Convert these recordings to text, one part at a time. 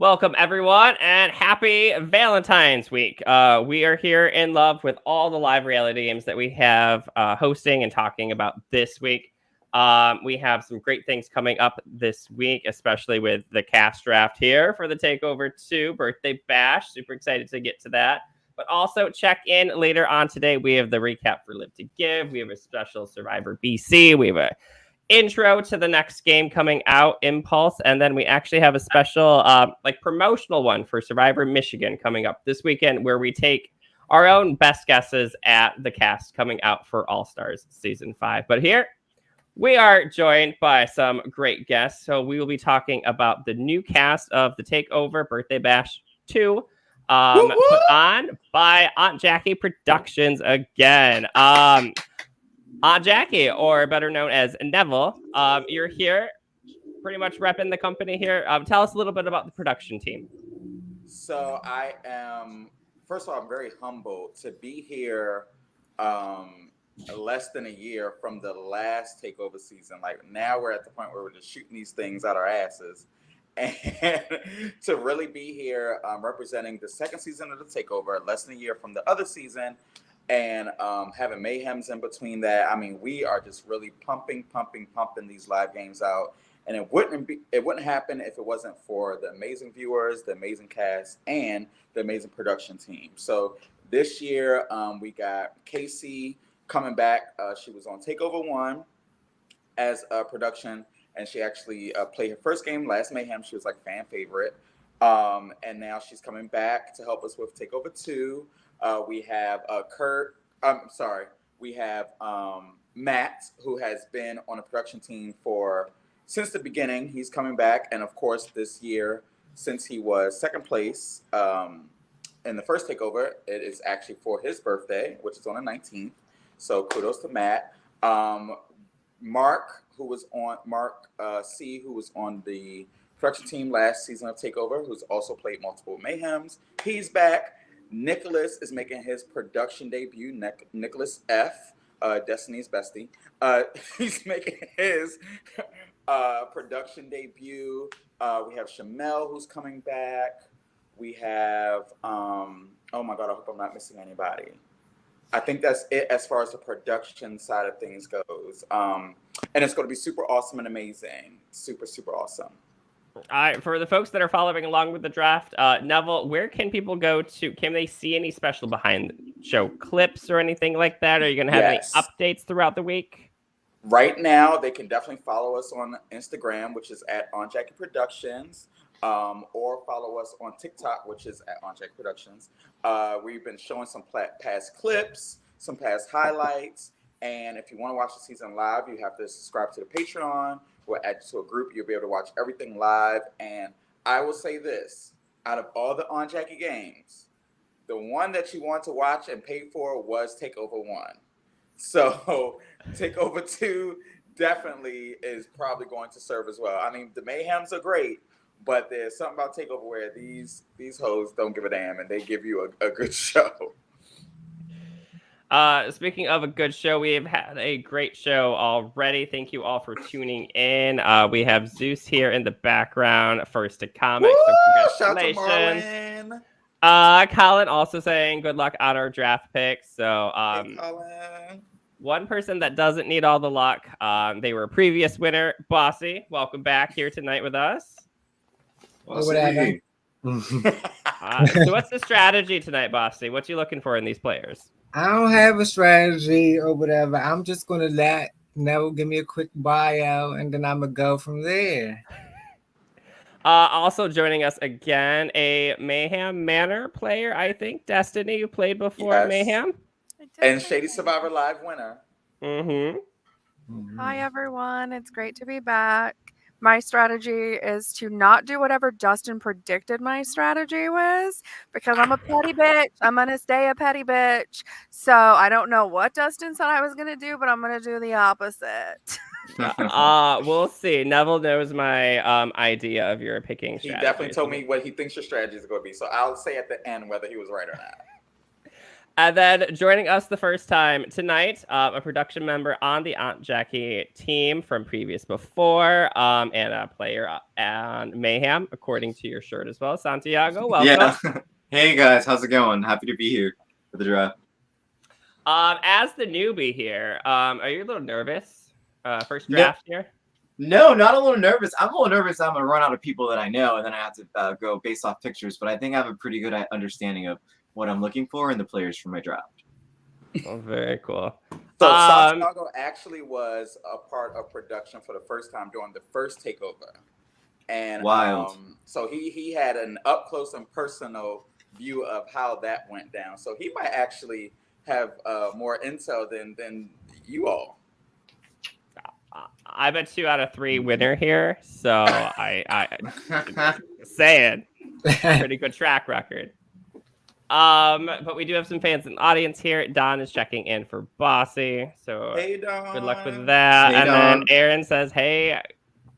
Welcome, everyone, and happy Valentine's Week. We are here in love with all the live reality games that we have hosting and talking about this week. We have some great things coming up this week, especially with the cast draft here for the Takeover 2 birthday bash. Super excited to get to that. But also check in later on today. We have the recap for Live to Give. We have a special Survivor BC. We have a intro to the next game coming out, Impulse, and then we actually have a special promotional one for Survivor Michigan coming up this weekend, where we take our own best guesses at the cast coming out for All Stars Season 5. But here we are joined by some great guests. So we will be talking about the new cast of the Takeover Birthday Bash 2, put on by Aunt Jackie Productions again. Aunt Jackie, or better known as Neville, you're here pretty much repping the company here. Tell us a little bit about the production team. So I am, first of all, I'm very humbled to be here less than a year from the last Takeover season. Like now we're at the point where we're just shooting these things out our asses. And to really be here representing the second season of the Takeover, less than a year from the other season, and having mayhems in between that. I mean, we are just really pumping these live games out, and it wouldn't happen if it wasn't for the amazing viewers, the amazing cast, and the amazing production team. So this year we got Casey coming back. She was on Takeover 1 as a production, and she actually played her first game, Last Mayhem. She was like fan favorite, and now she's coming back to help us with Takeover 2. We have Kurt. We have Matt, who has been on a production team since the beginning. He's coming back, and of course, this year, since he was second place in the first Takeover, it is actually for his birthday, which is on the 19th. So kudos to Matt. Mark C, who was on the production team last season of Takeover, who's also played multiple mayhems. He's back. Nicholas is making his production debut. Nicholas F, Destiny's bestie. He's making his production debut. We have Shamel, who's coming back. We have, oh my God, I hope I'm not missing anybody. I think that's it as far as the production side of things goes. And it's going to be super awesome and amazing. Super, super awesome. For the folks that are following along with the draft, Neville, where can people go to? Can they see any special behind the show clips or anything like that? Are you going to have any updates throughout the week? Right now, they can definitely follow us on Instagram, which is at Aunt Jackie Productions, or follow us on TikTok, which is at Aunt Jackie Productions. We've been showing some past clips, some past highlights, and if you want to watch the season live, you have to subscribe to the Patreon. We'll add you to a group. You'll be able to watch everything live. And I will say this, out of all the Aunt Jackie games, the one that you want to watch and pay for was Takeover 1. So Takeover 2 definitely is probably going to serve as well. I mean, the mayhems are great, but there's something about Takeover where these hoes don't give a damn and they give you a good show. Speaking of a good show, we have had a great show already. Thank you all for tuning in. We have Zeus here in the background, first to comment. So congratulations. Colin also saying good luck on our draft picks. So hey, Colin. One person that doesn't need all the luck, they were a previous winner, Bossy. Welcome back here tonight with us. Whatever. So what's the strategy tonight, Bossy? What you looking for in these players? I don't have a strategy or whatever. I'm just going to let Neville give me a quick bio, and then I'm going to go from there. Also joining us again, a Mayhem Manor player, I think. Destiny, you played before Mayhem? And Shady Survivor Live winner. Mm-hmm. Hi, everyone. It's great to be back. My strategy is to not do whatever Dustin predicted my strategy was, because I'm a petty bitch. I'm going to stay a petty bitch. So I don't know what Dustin said I was going to do, but I'm going to do the opposite. We'll see. Neville knows my idea of your picking strategy. He definitely told me what he thinks your strategy is going to be. So I'll say at the end whether he was right or not. And then joining us the first time tonight, a production member on the Aunt Jackie team from previous before, and a player on Mayhem, according to your shirt as well. Santiago, welcome. Yeah. Hey guys, how's it going? Happy to be here for the draft. As the newbie here, are you a little nervous? First draft here? No, not a little nervous. I'm a little nervous. I'm gonna run out of people that I know, and then I have to go based off pictures. But I think I have a pretty good understanding of what I'm looking for and the players for my draft. Oh, very cool. So Santiago actually was a part of production for the first time during the first Take Ovah. And Wild. So he had an up close and personal view of how that went down. So he might actually have more intel than you all. I'm a 2 out of 3 winner here, so I saying pretty good track record. But we do have some fans in the audience here. Don is checking in for Bossy, so Hey, Don. good luck with that. Hey, and Don. then Aaron says, "Hey,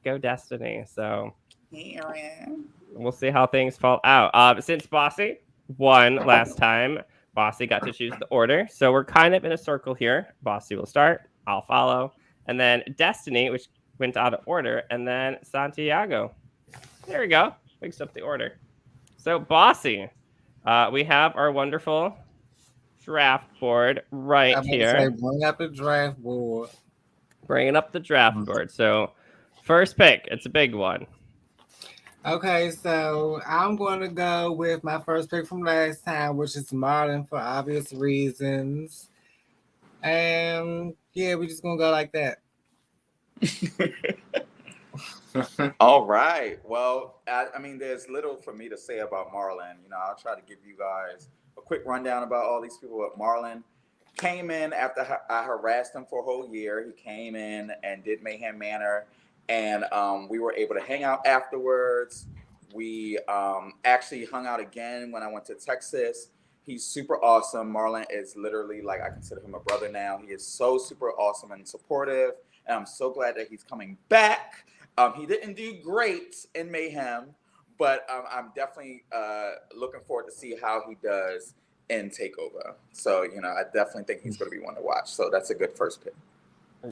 go Destiny." So Hey, Aaron. we'll see how things fall out. Since Bossy won last time, Bossy got to choose the order, so we're kind of in a circle here. Bossy will start, I'll follow, and then Destiny, which went out of order, and then Santiago. There we go. Mixed up the order. So Bossy. We have our wonderful draft board right I'm here. say, bring up the draft board. Bringing up the draft board. So, first pick. It's a big one. Okay, so I'm going to go with my first pick from last time, which is Marlon for obvious reasons. And yeah, we're just going to go like that. All right. Well, I mean, there's little for me to say about Marlon. You know, I'll try to give you guys a quick rundown about all these people. But Marlon came in after I harassed him for a whole year. He came in and did Mayhem Manor, and we were able to hang out afterwards. We actually hung out again when I went to Texas. He's super awesome. Marlon is literally, like, I consider him a brother now. He is so super awesome and supportive, and I'm so glad that he's coming back. He didn't do great in Mayhem, but I'm definitely looking forward to see how he does in Take Ovah. So, you know, I definitely think he's going to be one to watch. So that's a good first pick.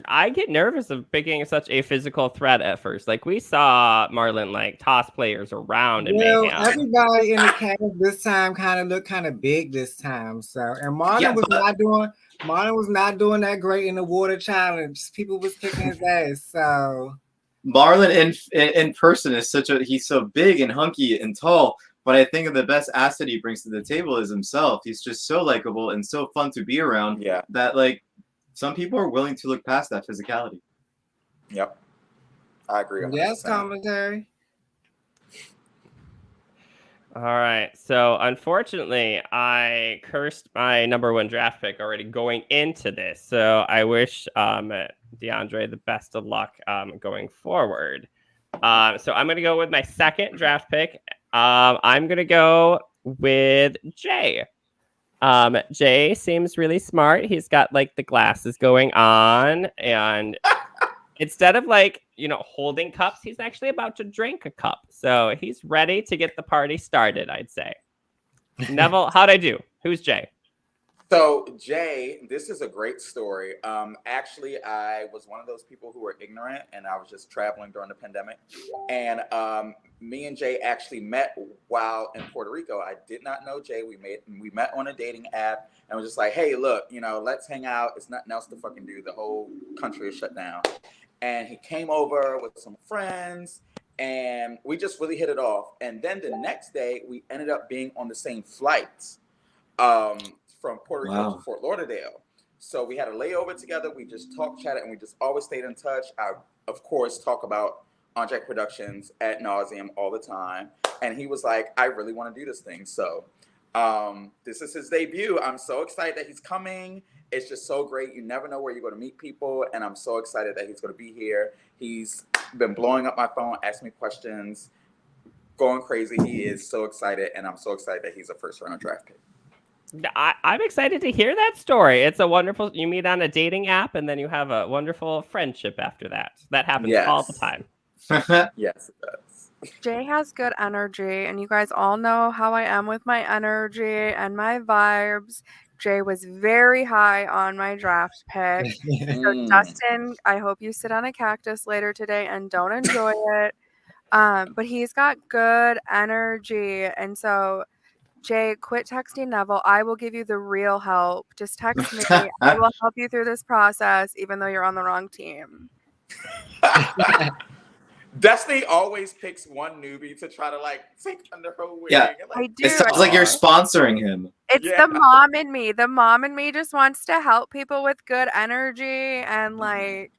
I get nervous of picking such a physical threat at first. Like, we saw Marlon, like, toss players around in Well, Mayhem. everybody in the cast this time kind of looked kind of big this time. So, and Marlon was not doing that great in the water challenge. People was kicking his ass. So Marlon in person is he's so big and hunky and tall, but I think the best asset he brings to the table is himself. He's just so likable and so fun to be around. Yeah. That, like, some people are willing to look past that physicality. Yep. I agree. 100%. yes, commentary. All right. So, unfortunately, I cursed my number 1 draft pick already going into this. So, I wish DeAndre the best of luck going forward. So, I'm going to go with my second draft pick. I'm going to go with Jay. Jay seems really smart. He's got, like, the glasses going on, and instead of, like, you know, holding cups, he's actually about to drink a cup. So he's ready to get the party started, I'd say. Neville, how'd I do? Who's Jay? So, Jay, this is a great story. Actually, I was one of those people who were ignorant, and I was just traveling during the pandemic. And me and Jay actually met while in Puerto Rico. I did not know Jay. We met on a dating app, and was just like, hey, look, you know, let's hang out. It's nothing else to fucking do. The whole country is shut down. And he came over with some friends, and we just really hit it off. And then the next day, we ended up being on the same flight. From Puerto Rico to Fort Lauderdale. So we had a layover together. We just talked, chatted, and we just always stayed in touch. I, of course, talk about On Jack Productions ad nauseum all the time. And he was like, I really want to do this thing. So this is his debut. I'm so excited that he's coming. It's just so great. You never know where you're going to meet people. And I'm so excited that he's going to be here. He's been blowing up my phone, asking me questions, going crazy. He is so excited. And I'm so excited that he's a first round draft pick. I'm excited to hear that story. It's a wonderful, you meet on a dating app and then you have a wonderful friendship after that. That happens all the time. Yes, it does. Jay has good energy, and you guys all know how I am with my energy and my vibes. Jay was very high on my draft pick. So Dustin, I hope you sit on a cactus later today and don't enjoy it. But he's got good energy. And so, Jay, quit texting Neville. I will give you the real help. Just text me. I will help you through this process, even though you're on the wrong team. Destiny always picks one newbie to try to like take under her wing. Yeah. And, like, I do. It sounds like you're sponsoring him. It's Yeah. the mom in me. The mom in me just wants to help people with good energy. And like,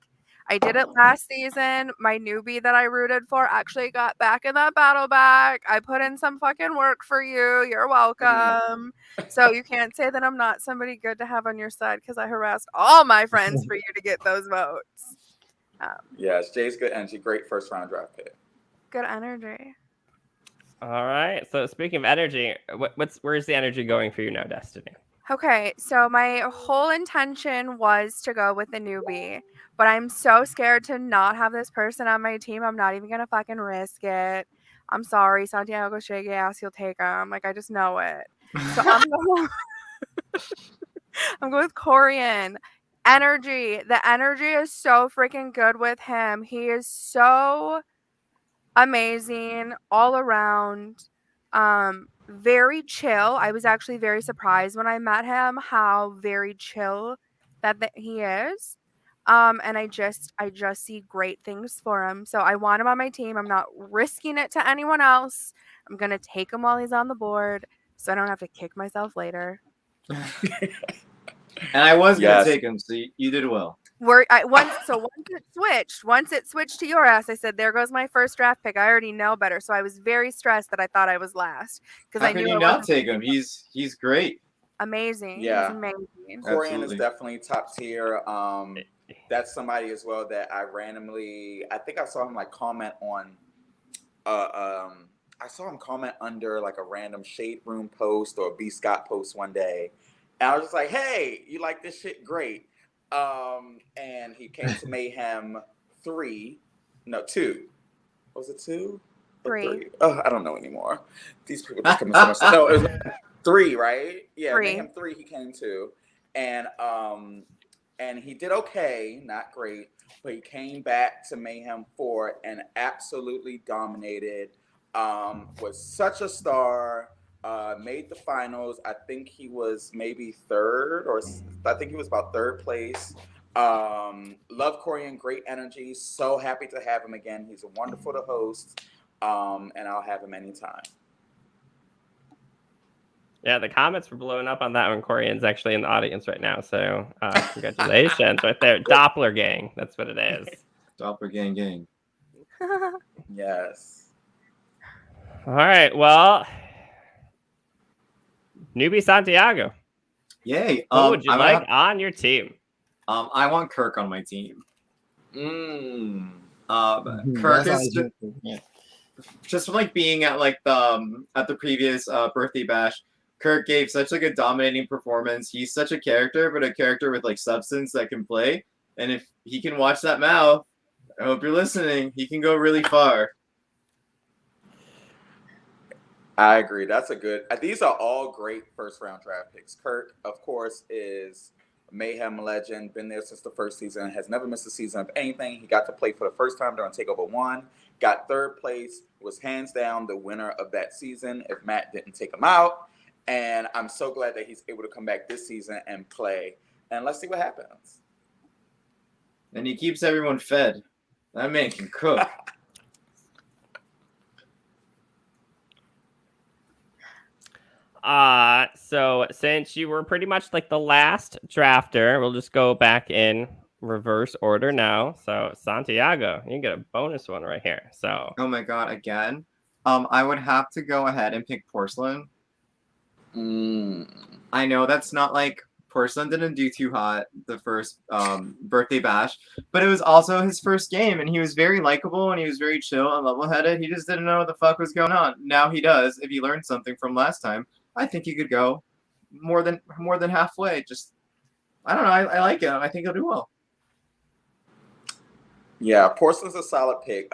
I did it last season. My newbie that I rooted for actually got back in that battle back. I put in some fucking work for you. You're welcome. So you can't say that I'm not somebody good to have on your side because I harassed all my friends for you to get those votes. Yes, Jay's good energy. Great first round draft pick. Good energy. All right. So speaking of energy, where's the energy going for you now, Destiny? Okay, so my whole intention was to go with the newbie, but I'm so scared to not have this person on my team. I'm not even gonna fucking risk it. I'm sorry, Santiago Shaggy ass, you'll take him. Like I just know it. So I'm going. I'm going with Corian. Energy. The energy is so freaking good with him. He is so amazing all around. Very chill. I was actually very surprised when I met him how very chill that he is. And I just see great things for him. So I want him on my team. I'm not risking it to anyone else. I'm gonna take him while he's on the board so I don't have to kick myself later. And I was gonna take him, so you did well. Once it switched to your ass, I said, "There goes my first draft pick." I already know better, so I was very stressed that I thought I was last because I knew you not take him. He's great. Amazing. Yeah, he's amazing. Corian is definitely top tier. That's somebody as well that I think I saw him like comment on. I saw him comment under like a random Shade Room post or a B Scott post one day, and I was just like, "Hey, you like this shit? Great." And he came to Mayhem 2. Was it 2? Or 3? Oh, I don't know anymore. These people just come to no, it was 3, right? Yeah, 3. Mayhem 3 he came to. And he did okay, not great, but he came back to Mayhem 4 and absolutely dominated. Was such a star. Made the finals. I think he was maybe 3rd, or I think he was about 3rd place. Love Corian, great energy. So happy to have him again. He's wonderful to host, and I'll have him anytime. Yeah, the comments were blowing up on that one. Corian's actually in the audience right now, so congratulations right there. Doppler gang, that's what it is. Doppler gang. Yes. All right, well, newbie Santiago. Yay. Who would you like on your team? I want Kirk on my team. Kirk is just from like being at like the previous birthday bash. Kirk gave such like a dominating performance. He's such a character, but a character with like substance that can play. And if he can watch that mouth, I hope you're listening. He can go really far. I agree. That's a good. These are all great first round draft picks. Kirk, of course, is Mayhem legend. Been there since the first season. Has never missed a season of anything. He got to play for the first time during Take Ovah 1. Got 3rd place. Was hands down the winner of that season. If Matt didn't take him out, and I'm so glad that he's able to come back this season and play. And let's see what happens. And he keeps everyone fed. That man can cook. So since you were pretty much like the last drafter, we'll just go back in reverse order now. So Santiago, you get a bonus one right here. So oh my god, again. I would have to go ahead and pick Porcelain. I know that's not like Porcelain didn't do too hot the first birthday bash, but it was also his first game, and he was very likable and he was very chill and level-headed. He just didn't know what the fuck was going on. Now he does. If he learned something from last time, I think he could go more than halfway. Just I don't know. I like him. I think he'll do well. Yeah, Porcelain's a solid pick.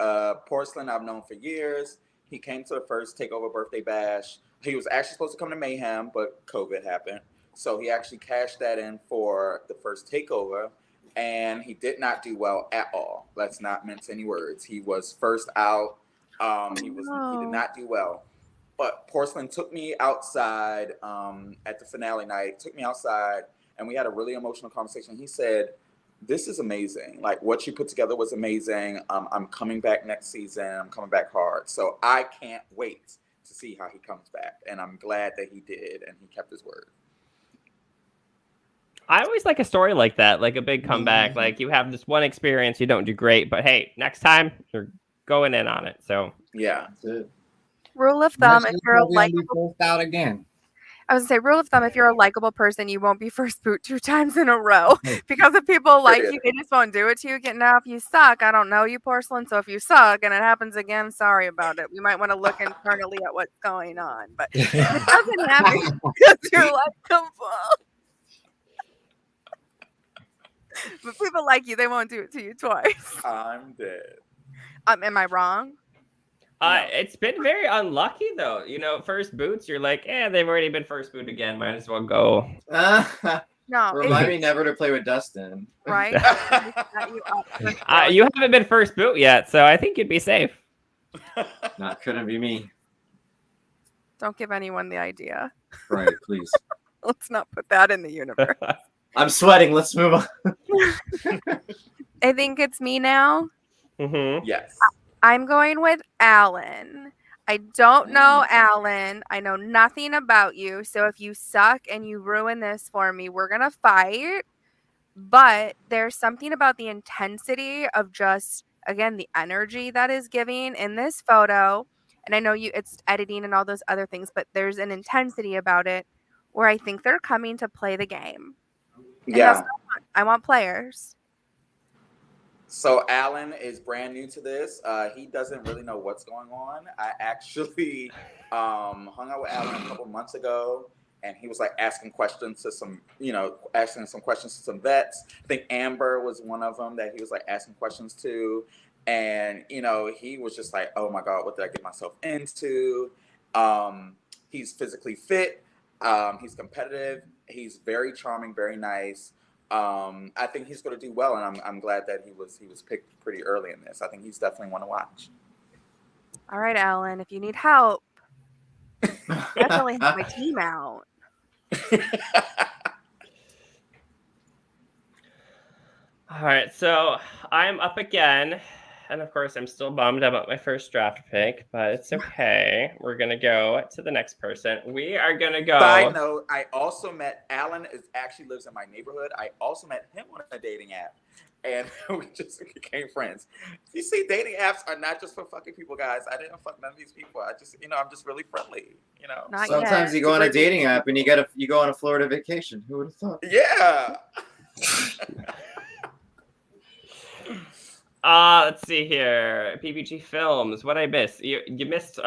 Porcelain I've known for years. He came to the first Take Ovah birthday bash. He was actually supposed to come to Mayhem, but COVID happened. So he actually cashed that in for the first takeover, and he did not do well at all. Let's not mince any words. He was first out. He did not do well. But Porcelain took me outside at the finale night. Took me outside, and we had a really emotional conversation. He said, "This is amazing. Like what you put together was amazing. I'm coming back next season. I'm coming back hard. So I can't wait to see how he comes back. And I'm glad that he did, and he kept his word." I always like a story like that, like a big comeback. Like you have this one experience, you don't do great, but hey, next time you're going in on it. So yeah, rule of thumb: if you're a likable, first out again. I was gonna say, rule of thumb: if you're a likable person, you won't be first boot 2 times in a row. Because if people like you, they just won't do it to you. Now, if you suck, I don't know you, Porcelain. So if you suck and it happens again, sorry about it. We might want to look internally at what's going on. But if it doesn't happen because you're likable. But people like you, they won't do it to you twice. I'm dead. Am I wrong? No. It's been very unlucky though. You know, first boots, you're like, they've already been first boot again. Might as well go. No. Remind me never to play with Dustin. Right? You haven't been first boot yet, so I think you'd be safe. Not couldn't be me. Don't give anyone the idea. Right, please. Let's not put that in the universe. I'm sweating. Let's move on. I think it's me now. Mm-hmm. Yes. I'm going with Alan. I don't know Alan. I know nothing about you. So if you suck and you ruin this for me, we're going to fight. But there's something about the intensity of just, again, the energy that is giving in this photo. And I know it's editing and all those other things, but there's an intensity about it where I think they're coming to play the game. And Yeah. I want players. So Alan is brand new to this. He doesn't really know what's going on. I actually hung out with Alan a couple months ago, and he was like asking questions to some questions to some vets. I think Amber was one of them that he was like asking questions to. And, he was just like, oh my God, what did I get myself into? He's physically fit. He's competitive. He's very charming, very nice. I think he's going to do well, and I'm glad that he was picked pretty early in this. I think he's definitely one to watch. All right, Alan, if you need help, definitely have my team out. All right, so I'm up again. And of course, I'm still bummed about my first draft pick, but it's okay. We're going to go to the next person. We are going to go. Side note, I also met Alan actually lives in my neighborhood. I also met him on a dating app, and we just became friends. You see, dating apps are not just for fucking people, guys. I didn't fuck none of these people. I just, I'm just really friendly, Sometimes you go on a dating app and you go on a Florida vacation. Who would have thought? Yeah. Let's see here. PPG Films. What I missed? You missed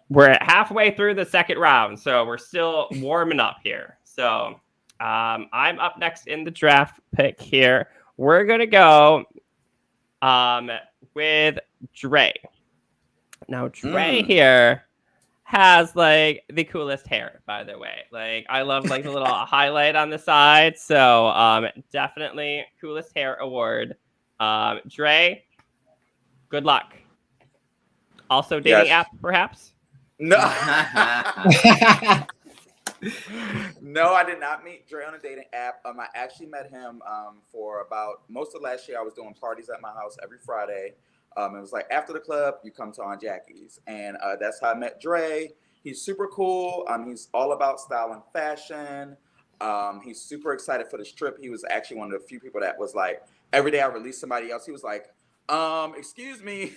we're halfway through the second round, so we're still warming up here. So I'm up next in the draft pick here. We're gonna go with Dre. Now Dre here has like the coolest hair, by the way. Like I love like the little highlight on the side. So definitely coolest hair award. Dre, good luck. Also dating app, perhaps? No. No, I did not meet Dre on a dating app. I actually met him for about most of last year. I was doing parties at my house every Friday. It was like after the club, you come to Aunt Jackie's. And that's how I met Dre. He's super cool. He's all about style and fashion. He's super excited for this trip. He was actually one of the few people that was like, every day I release somebody else, he was like, excuse me.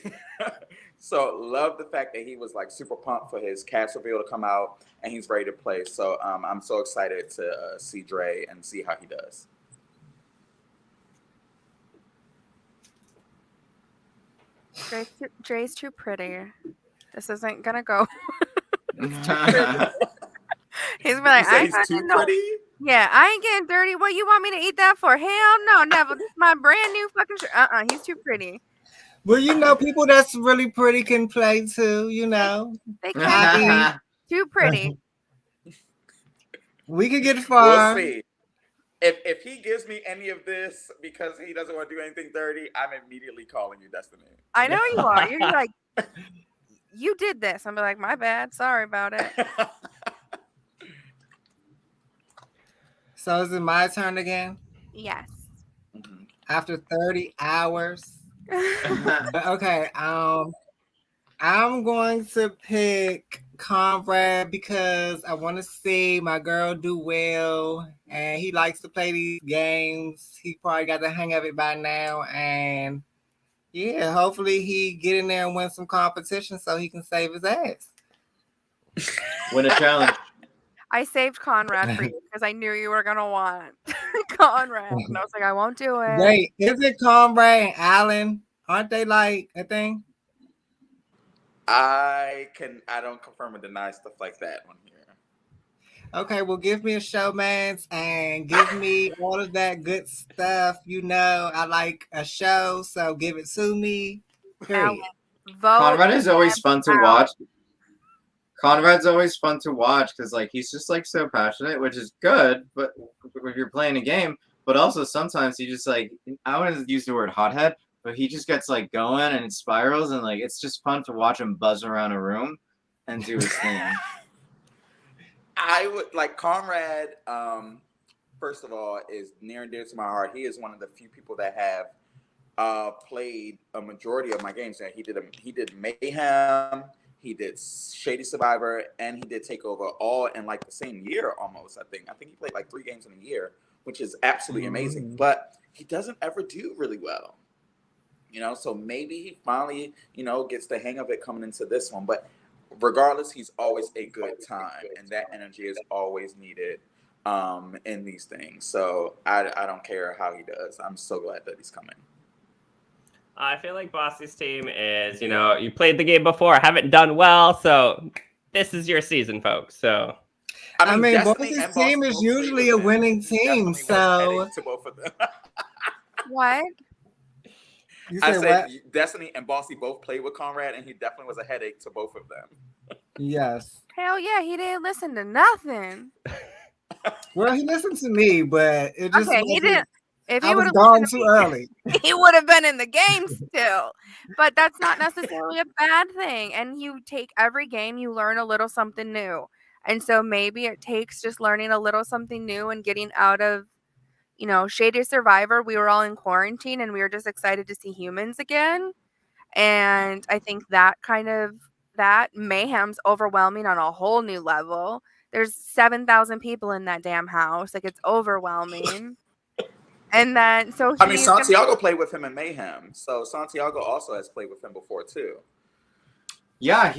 So love the fact that he was like super pumped for his cast reveal to come out, and he's ready to play. So I'm so excited to see Dre and see how he does. Dre's too pretty. This isn't gonna go. He's been like, he's too pretty? Yeah, I ain't getting dirty. What you want me to eat that for? Hell no, never. This is my brand new fucking shirt. He's too pretty. Well, people that's really pretty can play too, They can't be too pretty. We can get We'll far. see. If he gives me any of this because he doesn't want to do anything dirty, I'm immediately calling you, Destiny. I know you are. You're like, you did this. I'm like, my bad. Sorry about it. So is it my turn again? Yes. After 30 hours? Okay, I'm going to pick Conrad because I want to see my girl do well, and he likes to play these games. He probably got the hang of it by now, and yeah, hopefully he get in there and win some competition so he can save his ass. Win a challenge. I saved Conrad for you because I knew you were gonna want Conrad, and I was like, I won't do it. Wait, is it Conrad and Allen? Aren't they like a thing? I don't confirm or deny stuff like that on here. Okay, well, give me a showmance and give me all of that good stuff. You know, I like a show, so give it to me. Period. Vote Conrad is always fun to out. watch. Conrad's always fun to watch because like he's just like so passionate, which is good. But if you're playing a game, but also sometimes he just like I wouldn't use the word hothead, but he just gets like going and it spirals and like it's just fun to watch him buzz around a room and do his thing. I would like Conrad. First of all, is near and dear to my heart. He is one of the few people that have played a majority of my games. He did Mayhem. He did Shady Survivor, and he did Take Ovah all in like the same year almost, I think. I think he played like 3 games in a year, which is absolutely amazing. But he doesn't ever do really well. You know, so maybe he finally, gets the hang of it coming into this one. But regardless, he's always a good time, and that energy is always needed in these things. So I don't care how he does. I'm so glad that he's coming. I feel like Bossy's team is, you played the game before, haven't done well, so this is your season, folks. So, I mean, Destiny Bossy's and team Bossy is both played usually with a him. winning He team, definitely was a so headache to both of them. What? you I said said what? Destiny and Bossy both played with Conrad, and he definitely was a headache to both of them. Yes. Hell yeah, he didn't listen to nothing. Well, he listened to me, but it just Okay, he didn't. If I he would was have gone listened to too me, early. he would have been in the game still. But that's not necessarily a bad thing. And you take every game, you learn a little something new. And so maybe it takes just learning a little something new and getting out of, Shady Survivor. We were all in quarantine and we were just excited to see humans again. And I think that mayhem's overwhelming on a whole new level. There's 7,000 people in that damn house. Like, it's overwhelming. And then, so Santiago played with him in Mayhem. So Santiago also has played with him before, too. Yeah,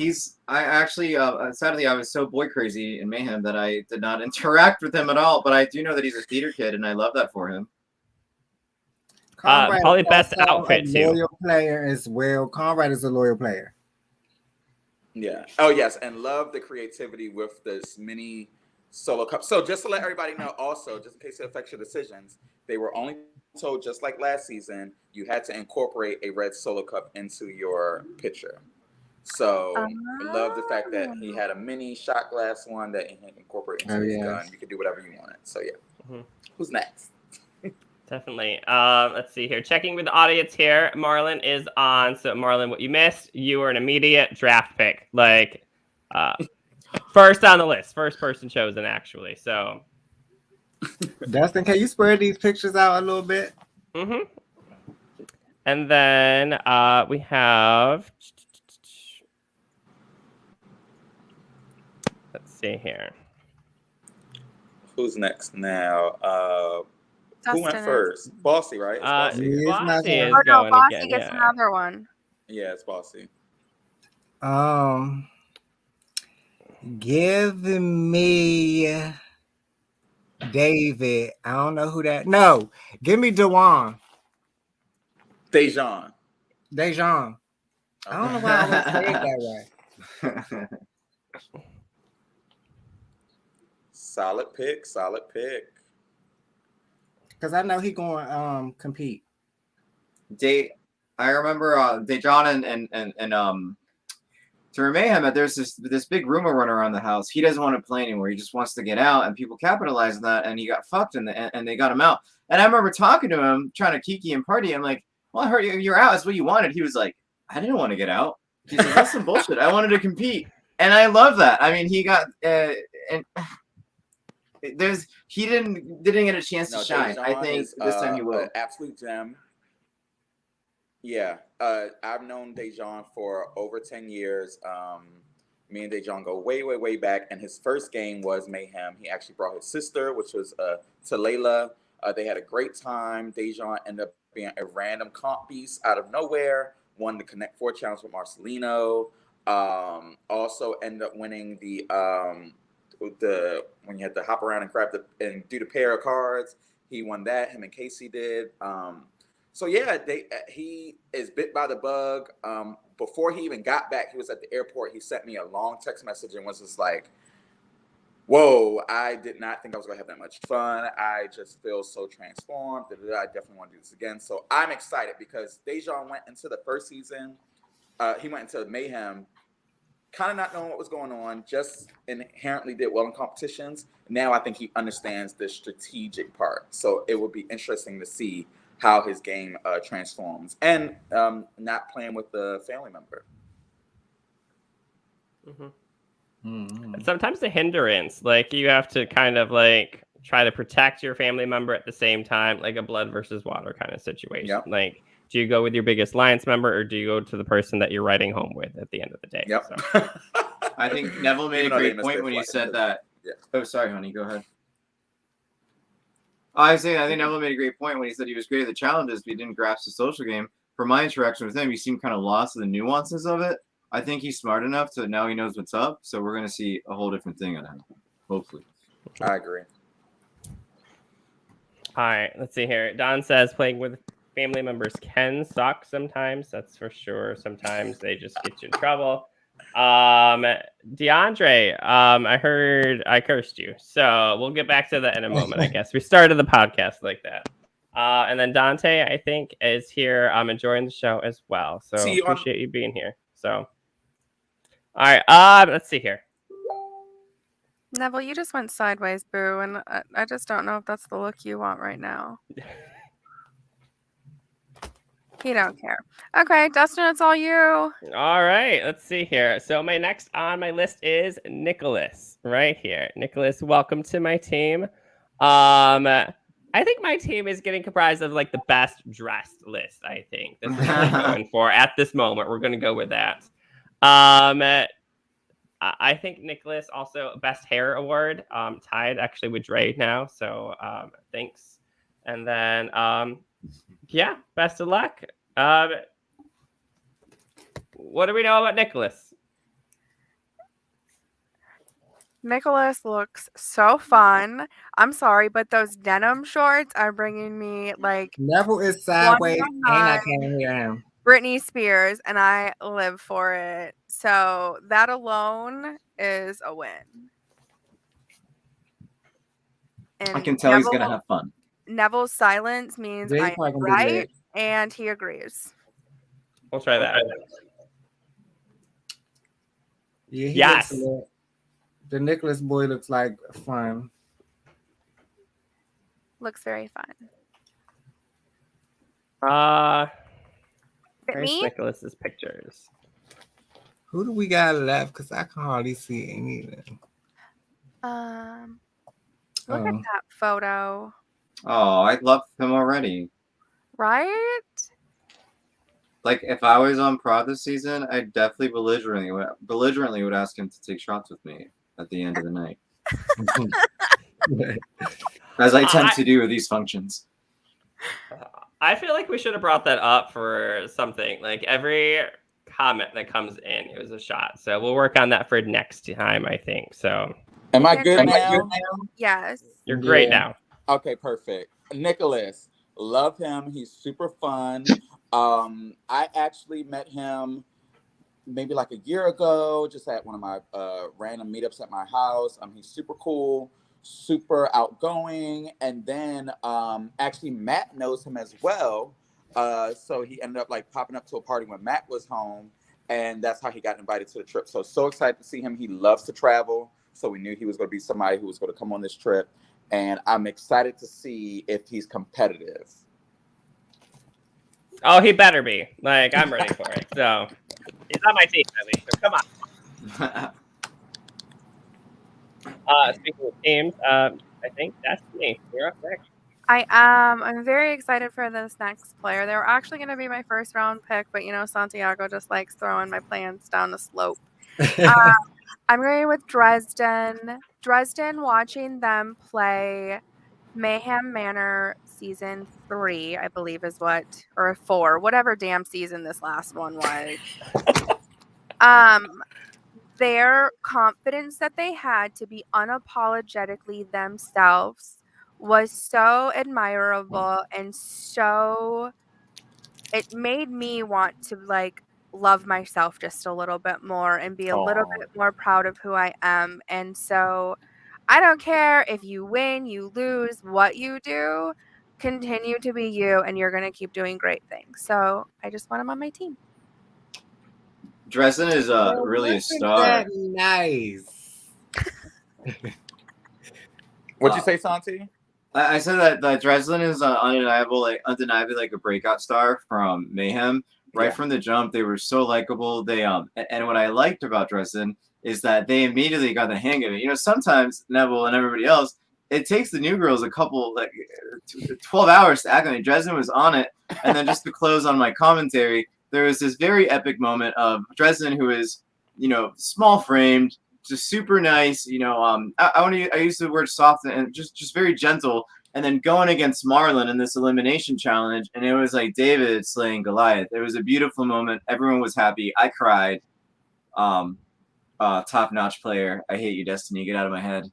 I actually, sadly, I was so boy crazy in Mayhem that I did not interact with him at all. But I do know that he's a theater kid, and I love that for him. Conrad probably is best also outfit, a too. loyal player as well. Conrad is a loyal player. Yeah. Oh, yes. And love the creativity with this mini solo cup. So just to let everybody know also, just in case it affects your decisions, they were only told, just like last season, you had to incorporate a red solo cup into your pitcher. So love the fact that he had a mini shot glass one that he incorporated into his gun. You could do whatever you wanted. So yeah. Mm-hmm. Who's next? Definitely. Let's see here. Checking with the audience here. Marlon is on. So Marlon, what you missed, you were an immediate draft pick. Like first on the list. First person chosen, actually. So Dustin, can you spread these pictures out a little bit? Mm-hmm. And then we have, let's see here. Who's next now? Who went first? Bossy, right? It's Bossy. Bossy is going Bossy again. Gets another one. Yeah, it's Bossy. Give me David. I don't know who that. No, give me Dewan. Dejan. Okay. I don't know why I always say it that way. Solid pick. Because I know he going compete. I remember Dejan and to Mayhem that there's this big rumor running around the house. He doesn't want to play anymore. He just wants to get out, and people capitalize on that, and he got fucked, and they got him out. And I remember talking to him, trying to kiki and party. I'm like, well, I heard you're out. That's what you wanted. He was like, I didn't want to get out. He's like, that's some bullshit. I wanted to compete, and I love that. I mean, he got and he didn't get a chance to shine. Dejan I think this time he will. Absolute gem. Yeah, I've known Dejan for over 10 years. Me and Dejan go way, way, way back, and his first game was Mayhem. He actually brought his sister, which was Talayla. They had a great time. Dejan ended up being a random comp beast out of nowhere. Won the Connect 4 challenge with Marcelino. Also ended up winning the when you had to hop around and grab and do the pair of cards. He won that. Him and Casey did. So yeah, he is bit by the bug. Before he even got back, he was at the airport. He sent me a long text message and was just like, whoa, I did not think I was going to have that much fun. I just feel so transformed. I definitely want to do this again. So I'm excited because Dejan went into the first season. He went into Mayhem kind of not knowing what was going on, just inherently did well in competitions. Now I think he understands the strategic part. So it would be interesting to see how his game transforms, and not playing with the family member. And sometimes the hindrance, like you have to kind of like try to protect your family member at the same time, like a blood versus water kind of situation. Yep. Like, do you go with your biggest alliance member, or do you go to the person that you're riding home with at the end of the day? Yep. So. I think Neville made a great point when he said that. Yeah. Oh, sorry, honey. Go ahead. I think Neville made a great point when he said he was great at the challenges, but he didn't grasp the social game. From my interaction with him, he seemed kind of lost in the nuances of it. I think he's smart enough to now he knows what's up. So we're going to see a whole different thing on him, hopefully. I agree. All right, let's see here. Don says playing with family members can suck sometimes. That's for sure. Sometimes they just get you in trouble. DeAndre, I heard I cursed you, so we'll get back to that in a moment. I guess we started the podcast like that. And then Dante, I think, is here. I'm enjoying the show as well, so appreciate you being here. So, all right, let's see here. Neville, you just went sideways, boo, and I just don't know if that's the look you want right now. He don't care. Okay, Dustin, it's all you. All right, let's see here. So my next on my list is Nicholas, right here. Nicholas, welcome to my team. I think my team is getting comprised of like the best dressed list. I think this is what I'm going for at this moment. We're going to go with that. I think Nicholas also best hair award, tied actually with Dre now. So thanks. And then yeah, best of luck. What do we know about Nicholas? Nicholas looks so fun. I'm sorry, but those denim shorts are bringing me like Neville is sideways, and I can't hear him. Britney Spears, and I live for it. So that alone is a win. And I can tell he's gonna have fun. Neville's silence means I'm right, and he agrees. We'll try that. Yeah, yes. The Nicholas boy looks like fun. Looks very fun. Where's Nicholas's pictures? Who do we got left? Because I can hardly see anything. Look at that photo. Oh, I love him already. Right? Like, if I was on Prod this season, I definitely belligerently would ask him to take shots with me at the end of the night. As I tend to do with these functions. I feel like we should have brought that up for something. Like, every comment that comes in, it was a shot. So we'll work on that for next time, I think. So, am I good now? Yes. You're great now. Okay, perfect. Nicholas, love him. He's super fun. I actually met him maybe like a year ago, just at one of my random meetups at my house. He's super cool, super outgoing. And then actually Matt knows him as well. So he ended up like popping up to a party when Matt was home. and that's how he got invited to the trip. So excited to see him. He loves to travel, so we knew he was going to be somebody who was going to come on this trip, and I'm excited to see if he's competitive. Oh, he better be. Like, I'm ready for it. So he's on my team at least. So come on. Speaking of teams, I think that's me. You're up next. I am. I'm very excited for this next player. They were actually going to be my first round pick, but Santiago just likes throwing my plans down the slope. I'm going with Dresden. Dresden, watching them play Mayhem Manor season 3, I believe is what, or 4, whatever damn season this last one was. Their confidence that they had to be unapologetically themselves was so admirable, and so it made me want to like love myself just a little bit more and be a little bit more proud of who I am. And so I don't care if you win, you lose, what you do, continue to be you, and you're going to keep doing great things. So I just want him on my team. Dresden is really a star. Nice. What'd you say, Santi? I said that Dresden is undeniably like a breakout star from Mayhem. Right from the jump, they were so likable. They and what I liked about Dresden is that they immediately got the hang of it. Sometimes Neville and everybody else, it takes the new girls a couple 12 hours to acclimate. Dresden was on it, and then just to close on my commentary, there was this very epic moment of Dresden, who is small framed, just super nice. I use the word soft and just very gentle. And then going against Marlon in this elimination challenge, and it was like David slaying Goliath. It was a beautiful moment. Everyone was happy. I cried. Top-notch player. I hate you, Destiny. Get out of my head.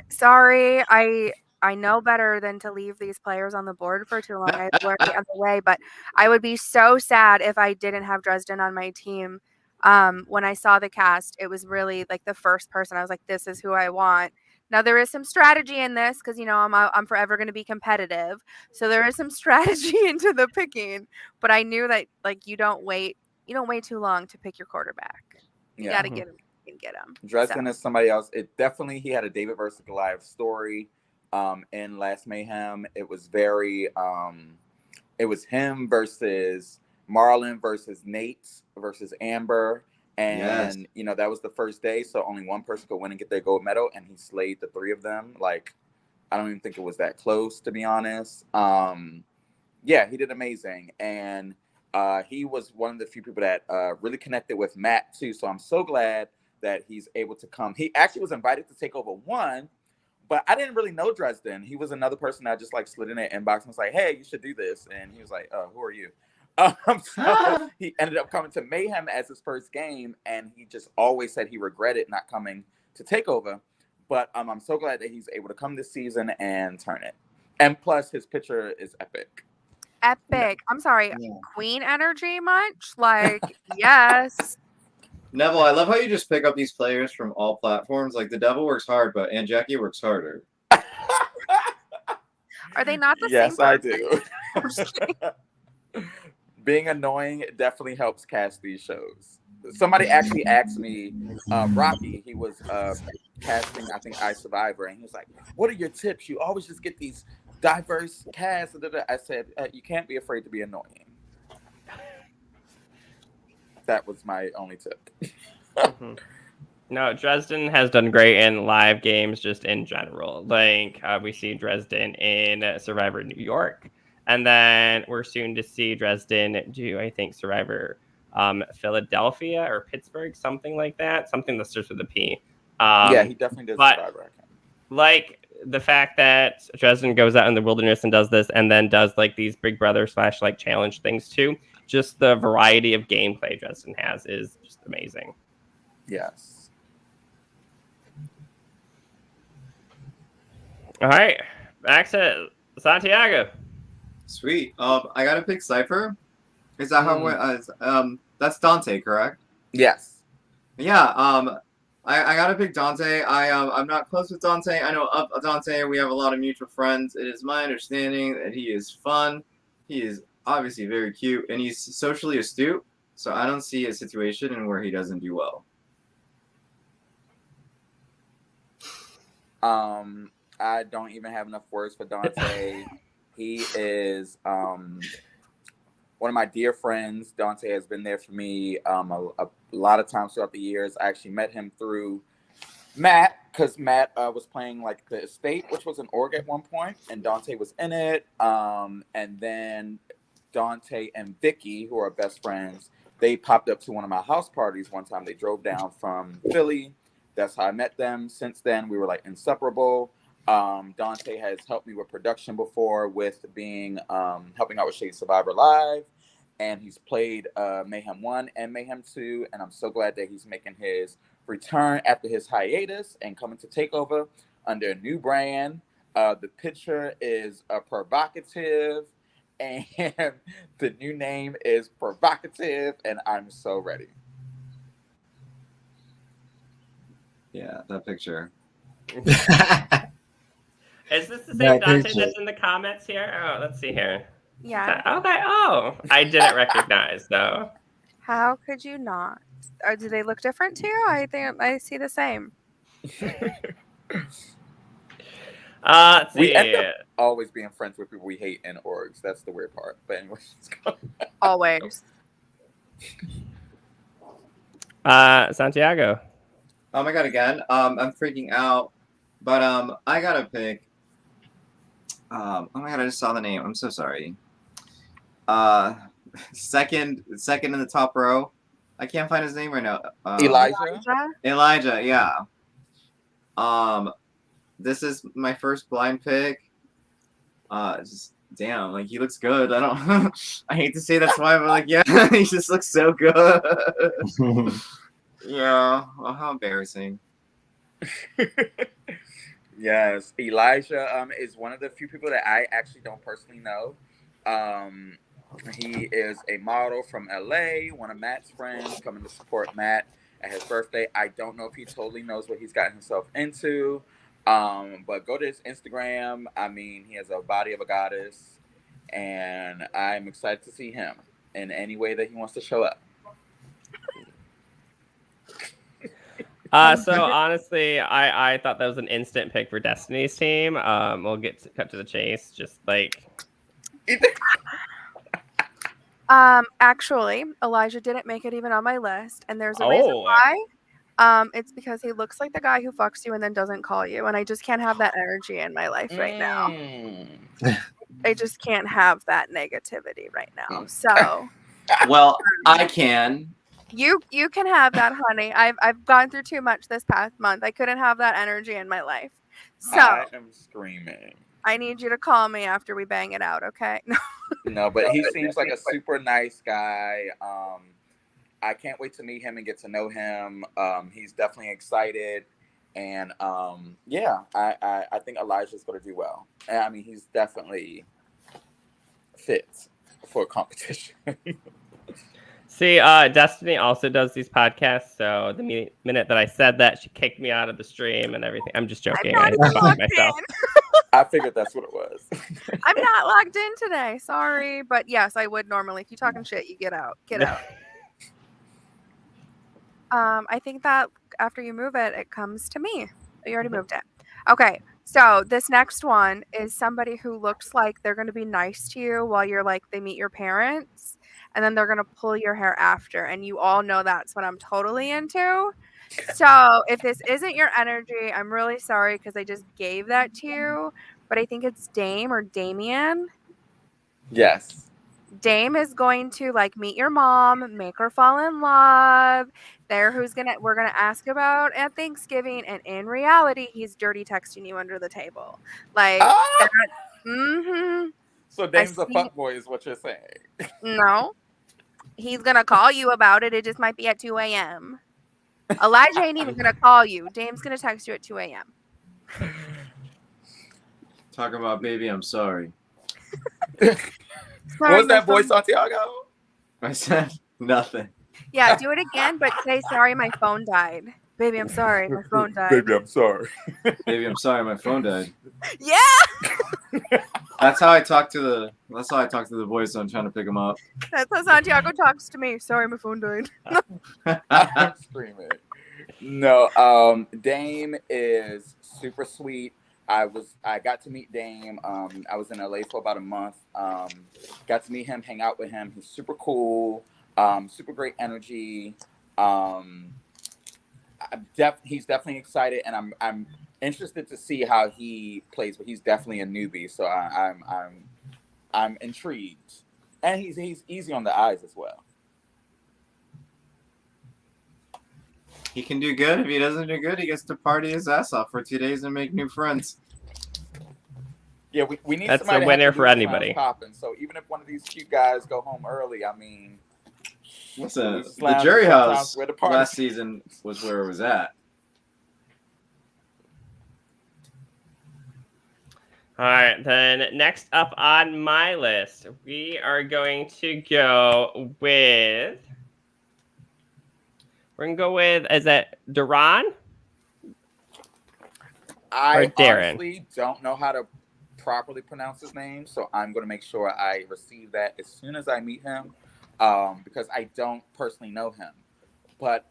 Sorry, I know better than to leave these players on the board for too long. I learned the other way, but I would be so sad if I didn't have Dresden on my team. When I saw the cast, it was really like the first person I was like, this is who I want. Now there is some strategy in this because I'm forever going to be competitive, so there is some strategy into the picking. But I knew that you don't wait too long to pick your quarterback. You got to get him and get him. Dresden is somebody else. He had a David versus Goliath story in Last Mayhem. It was very it was him versus Marlon versus Nate versus Amber. And that was the first day, so only one person could win and get their gold medal, and he slayed the 3 of them. Like, I don't even think it was that close, to be honest. He did amazing, and he was one of the few people that really connected with Matt too. So I'm so glad that he's able to come. He actually was invited to Take Over 1, but I didn't really know Dresden. He was another person that just slid in their inbox and was like, "Hey, you should do this," and he was like, "Who are you?" So he ended up coming to Mayhem as his first game, and he just always said he regretted not coming to Take Over. But I'm so glad that he's able to come this season and turn it. And plus, his picture is epic. Epic. I'm sorry, Queen energy much? Yes. Neville, I love how you just pick up these players from all platforms. Like, the devil works hard, but Aunt Jackie works harder. Are they not the same? Yes, I do. Being annoying definitely helps cast these shows. Somebody actually asked me, Rocky, he was casting, I think, iSurvivor, and he was like, "What are your tips? You always just get these diverse casts." I said, "You can't be afraid to be annoying." That was my only tip. No, Dresden has done great in live games just in general. We see Dresden in Survivor New York. And then we're soon to see Dresden do, I think, Survivor Philadelphia or Pittsburgh, something like that. Something that starts with a P. He definitely does Survivor. The fact that Dresden goes out in the wilderness and does this, and then does these Big Brother / challenge things too. Just the variety of gameplay Dresden has is just amazing. Yes. All right, back to Santiago. Sweet. I gotta pick Cypher. Is that how? That's Dante, correct? Yes. Yeah. I gotta pick Dante. I'm not close with Dante. I know of Dante. We have a lot of mutual friends. It is my understanding that he is fun. He is obviously very cute, and he's socially astute. So I don't see a situation in where he doesn't do well. I don't even have enough words for Dante. He is one of my dear friends. Dante has been there for me a lot of times throughout the years. I actually met him through Matt, because Matt was playing like the estate, which was an org at one point, and Dante was in it. And then Dante and Vicky, who are best friends, they popped up to one of my house parties one time. They drove down from Philly. That's how I met them. Since then, we were like inseparable. Dante has helped me with production before, with being helping out with Shade Survivor Live, and he's played Mayhem 1 and Mayhem 2, and I'm so glad that he's making his return after his hiatus and coming to Take Ovah under a new brand. The picture is provocative, and the new name is provocative, and I'm so ready. Yeah, that picture. Is this the same That Dante picture. that's in the comments here? Oh, let's see here. Yeah. Okay. Oh, I didn't recognize though. How could you not? Or do they look different to you? I think I see the same. Let's We see. end up always being friends with people we hate in orgs. That's the weird part. But anyways, Always. Santiago. Oh my god, again. I'm freaking out. But I gotta pick. Oh my god, I just saw the name. I'm so sorry. Second in the top row. I can't find his name right now. Elijah. Elijah, yeah. This is my first blind pick. Just damn, like he looks good. I don't. I hate to say that's why, but like, yeah, he just looks so good. Yeah. Well, how embarrassing. Yes, Elijah is one of the few people that I actually don't personally know. He is a model from LA, one of Matt's friends, coming to support Matt at his birthday. I don't know if he totally knows what he's gotten himself into, but go to his Instagram. I mean, he has a body of a goddess, and I'm excited to see him in any way that he wants to show up. So honestly, I thought that was an instant pick for Destiny's team. We'll cut to the chase. Just like Actually, Elijah didn't make it even on my list, and there's a reason why. It's because he looks like the guy who fucks you and then doesn't call you, and I just can't have that energy in my life right now. I just can't have that negativity right now. So, well, I can. You can have that, honey. I've gone through too much this past month. I couldn't have that energy in my life. So I am screaming. I need you to call me after we bang it out, okay? No, but he seems like a super nice guy. I can't wait to meet him and get to know him. He's definitely excited. And yeah, I think Elijah's going to do well. And, I mean, he's definitely fit for a competition. See, Destiny also does these podcasts. So the minute that I said that, she kicked me out of the stream and everything. I'm just joking. I fucked myself. I figured that's what it was. I'm not logged in today. Sorry. But yes, I would normally. If you're talking shit, you get out. Get out. I think that after you move it, it comes to me. You already moved it. Okay. So this next one is somebody who looks like they're going to be nice to you while you're like, they meet your parents, and then they're going to pull your hair after. And you all know that's what I'm totally into. So if this isn't your energy, I'm really sorry because I just gave that to you. But I think it's Dame or Damien. Yes. Dame is going to like meet your mom, make her fall in love. We're gonna ask about at Thanksgiving, and in reality, he's dirty texting you under the table. Like So Dame's a fuckboy is what you're saying. No. He's gonna call you about it. It just might be at 2 a.m. Elijah ain't even gonna call you. Dame's gonna text you at 2 a.m. Talking about baby, I'm sorry. What was that voice, Santiago? I said nothing. Yeah, do it again, but say sorry, my phone died. Baby, I'm sorry, my phone died. Baby, I'm sorry. Baby, I'm sorry, my phone died. Yeah. That's how I talk to the boys when I'm trying to pick them up. That's how Santiago talks to me. Sorry, my phone died. I'm screaming. No, Dame is super sweet. I got to meet Dame. I was in LA for about a month. Got to meet him, hang out with him. He's super cool. Super great energy. Um, he's definitely excited, and I'm interested to see how he plays. But he's definitely a newbie, so I'm intrigued, and he's easy on the eyes as well. He can do good. If he doesn't do good, he gets to party his ass off for 2 days and make new friends. Yeah, we need That's somebody a to have winner the for loose anybody. lounge popping. So even if one of these cute guys go home early, I mean, Listen, loose the lounge Jury is sometimes House where the party- last season was where it was at. All right, then next up on my list, we are going to go with. We're gonna go with, is that Duran? I Darren? honestly don't know how to properly pronounce his name, so I'm going to make sure I receive that as soon as I meet him, because I don't personally know him. But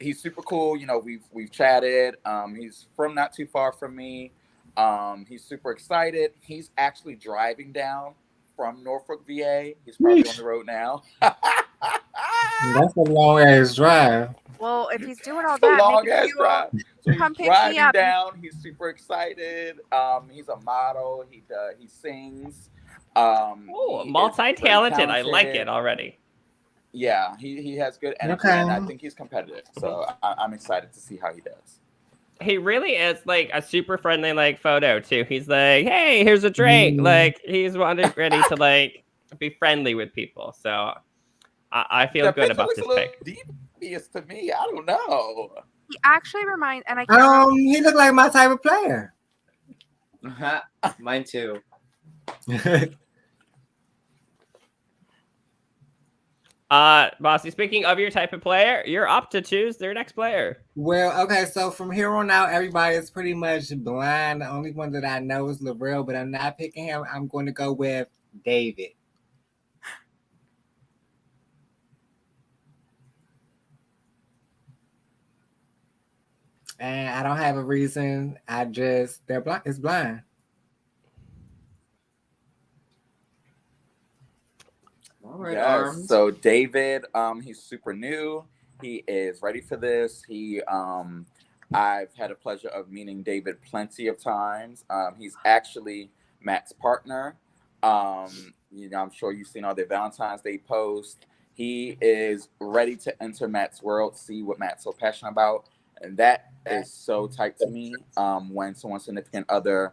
he's super cool. You know, we've chatted. He's from not too far from me. He's super excited. He's actually driving down from Norfolk, VA. He's probably on the road now. That's a long ass drive. Well, if he's doing all It's a that, long make ass it drive. So come he's pick me driving up. down. He's super excited. He's a model. He sings. Oh, He is multi-talented. very I like it talented. already. Yeah, he has good energy, Okay. and I think he's competitive. So I'm excited to see how he does. He really is like a super friendly like photo too. He's like, hey, here's a drink. Mhm. Like he's ready to like be friendly with people. So I feel The good picture about looks this a little pick. devious to me. I don't know. He actually reminds, and I can't remember. He looked like my type of player. Mine too. Bossy, speaking of your type of player, you're up to choose their next player. Well, okay, so from here on out, everybody is pretty much blind. The only one that I know is Laurel, but I'm not picking him. I'm going to go with David. And I don't have a reason. They're blind. It's blind. All right, Yes. Arms. So David, he's super new. He is ready for this. I've had a pleasure of meeting David plenty of times. He's actually Matt's partner. I'm sure you've seen all their Valentine's Day posts. He is ready to enter Matt's world, see what Matt's so passionate about, and that is so tight to me. When someone's significant other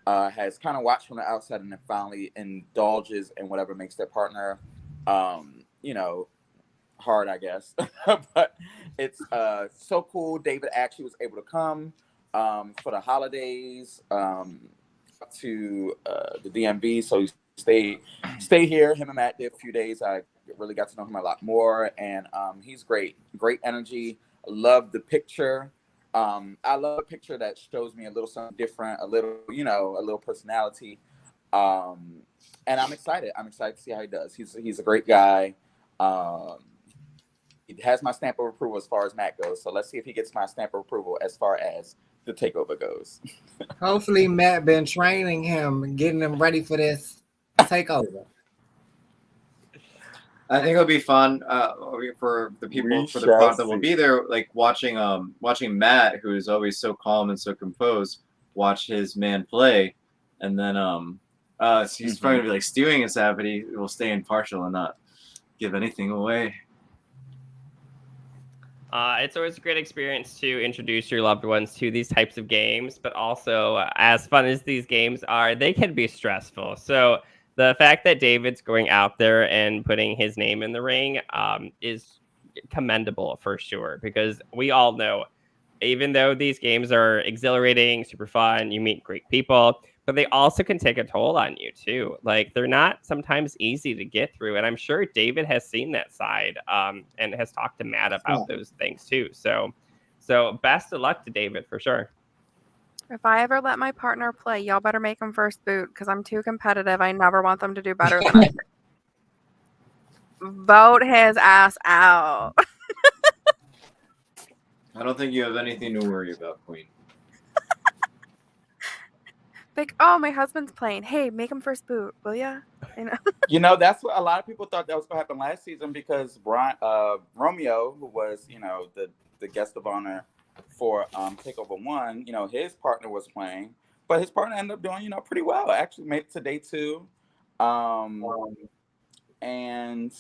has kind of watched from the outside and then finally indulges in whatever makes their partner, hard, I guess. But it's so cool. David actually was able to come for the holidays to the DMV, so he stay here. Him and Matt did a few days. I really got to know him a lot more, and he's great energy. Love the picture. I love a picture that shows me a little something different, a little personality. And I'm excited to see how he does. He's a great guy. He has my stamp of approval as far as Matt goes. So let's see if he gets my stamp of approval as far as the takeover goes. Hopefully, Matt been training him, getting him ready for this takeover. I think it'll be fun for the people for the crowd that will be there, like watching Matt, who is always so calm and so composed, watch his man play, and then so he's probably gonna be like stewing his hat, but he will stay impartial and not give anything away. It's always a great experience to introduce your loved ones to these types of games, but also as fun as these games are, they can be stressful. So the fact that David's going out there and putting his name in the ring is commendable for sure, because we all know, even though these games are exhilarating, super fun, you meet great people, but they also can take a toll on you too. Like they're not sometimes easy to get through. And I'm sure David has seen that side and has talked to Matt about those things too. So best of luck to David for sure. If I ever let my partner play, y'all better make him first boot because I'm too competitive. I never want them to do better than I do. Vote his ass out. I don't think you have anything to worry about, Queen. Like, oh, my husband's playing. Hey, make him first boot, will ya? You know? You know, that's what a lot of people thought that was going to happen last season because Romeo, who was, you know, the guest of honor for Take Ovah 1, you know, his partner was playing, but his partner ended up doing, you know, pretty well. Actually made it to day 2. And,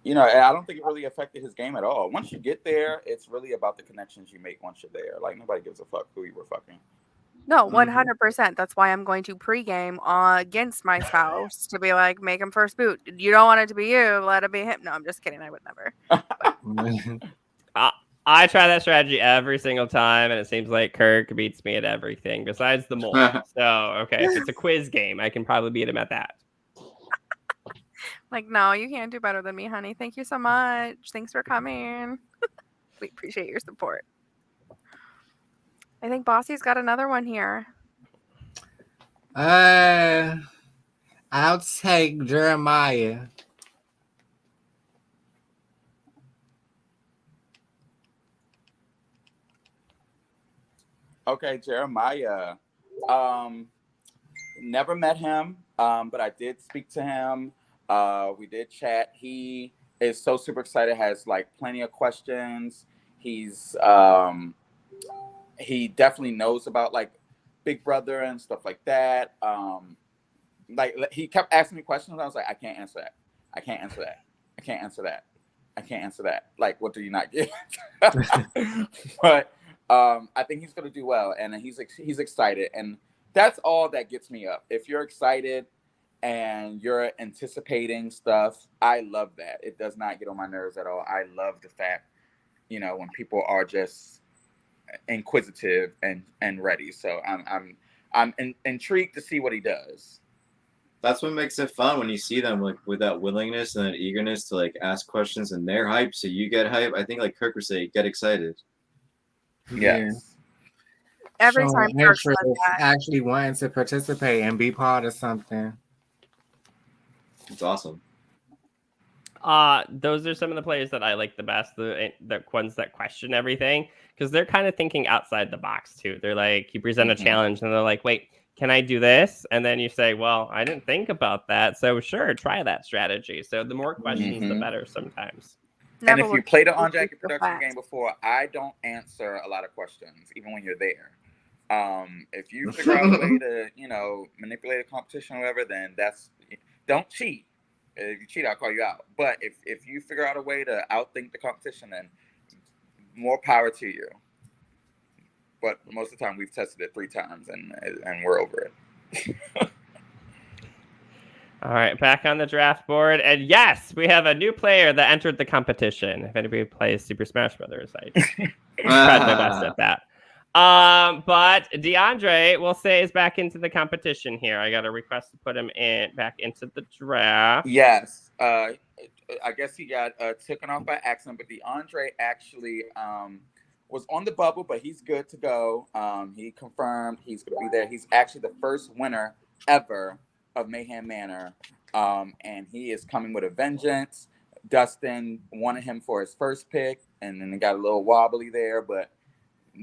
you know, I don't think it really affected his game at all. Once you get there, it's really about the connections you make once you're there. Like, nobody gives a fuck who you were fucking. No, 100%. That's why I'm going to pregame against my spouse to be like, make him first boot. You don't want it to be you, let it be him. No, I'm just kidding. I would never. I try that strategy every single time, and it seems like Kirk beats me at everything besides the mole. So, okay, if it's a quiz game, I can probably beat him at that. Like, no, you can't do better than me, honey. Thank you so much. Thanks for coming. We appreciate your support. I think Bossy's got another one here. I'll take Jeremiah. Okay, Jeremiah. Never met him, but I did speak to him. We did chat. He is so super excited, has like plenty of questions. He's he definitely knows about like Big Brother and stuff like that. Like he kept asking me questions. I was like, I can't answer that. I can't answer that. I can't answer that. I can't answer that. Like, what do you not get? But I think he's gonna do well, and he's excited, and that's all that gets me up. If you're excited and you're anticipating stuff, I love that. It does not get on my nerves at all. I love the fact, you know, when people are just inquisitive and ready. So I'm intrigued to see what he does. That's what makes it fun when you see them like with that willingness and that eagerness to like ask questions, and they're hyped, so you get hype. I think like Kirk would say, get excited. Yes. Every Showing time Kirk says interest, that. actually wanting to participate and be part of something. It's awesome. Those are some of the players that I like the best, the ones that question everything, because they're kind of thinking outside the box too. They're like, you present a challenge and they're like, wait, can I do this? And then you say, well, I didn't think about that, so sure, try that strategy. So the more questions, the better sometimes. And if you played an On Jackie production game before, I don't answer a lot of questions, even when you're there. If you figure out a way to, you know, manipulate a competition or whatever, then don't cheat. If you cheat, I'll call you out. But if you figure out a way to outthink the competition, then more power to you. But most of the time, we've tested it 3 times, and we're over it. All right, back on the draft board, and yes, we have a new player that entered the competition. If anybody plays Super Smash Brothers, I tried my best at that. But DeAndre, we'll say, is back into the competition here. I got a request to put him back into the draft. Yes. I guess he got taken off by accident, but DeAndre actually was on the bubble, but he's good to go. He confirmed he's going to be there. He's actually the first winner ever of Mayhem Manor, and he is coming with a vengeance. Dustin wanted him for his first pick, and then it got a little wobbly there, but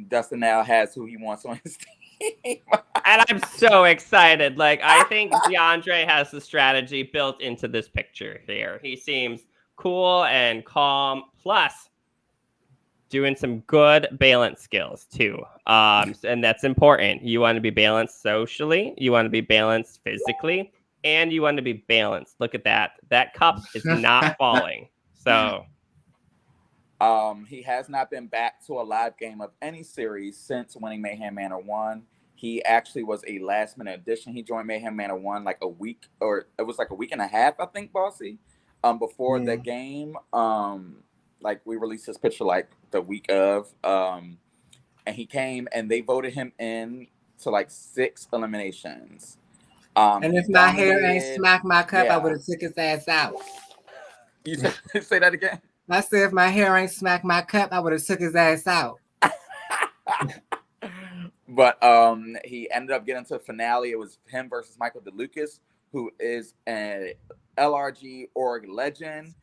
Dustin now has who he wants on his team. And I'm so excited. Like, I think DeAndre has the strategy built into this picture here. He seems cool and calm, plus doing some good balance skills too. And that's important. You want to be balanced socially, you want to be balanced physically, and you want to be balanced. Look at that. That cup is not falling. So he has not been back to a live game of any series since winning Mayhem Manor 1. He actually was a last minute addition. He joined Mayhem Manor 1 like a week, or it was like a week and a half, I think, Bossy, before the game. Like, we released his picture like the week of, and he came and they voted him in to like 6 eliminations. And if my hair ain't smacked my cup, I would have took his ass out. You say that again? I said if my hair ain't smacked my cup, I would have took his ass out. But he ended up getting to the finale. It was him versus Michael DeLucas, who is an LRG org legend.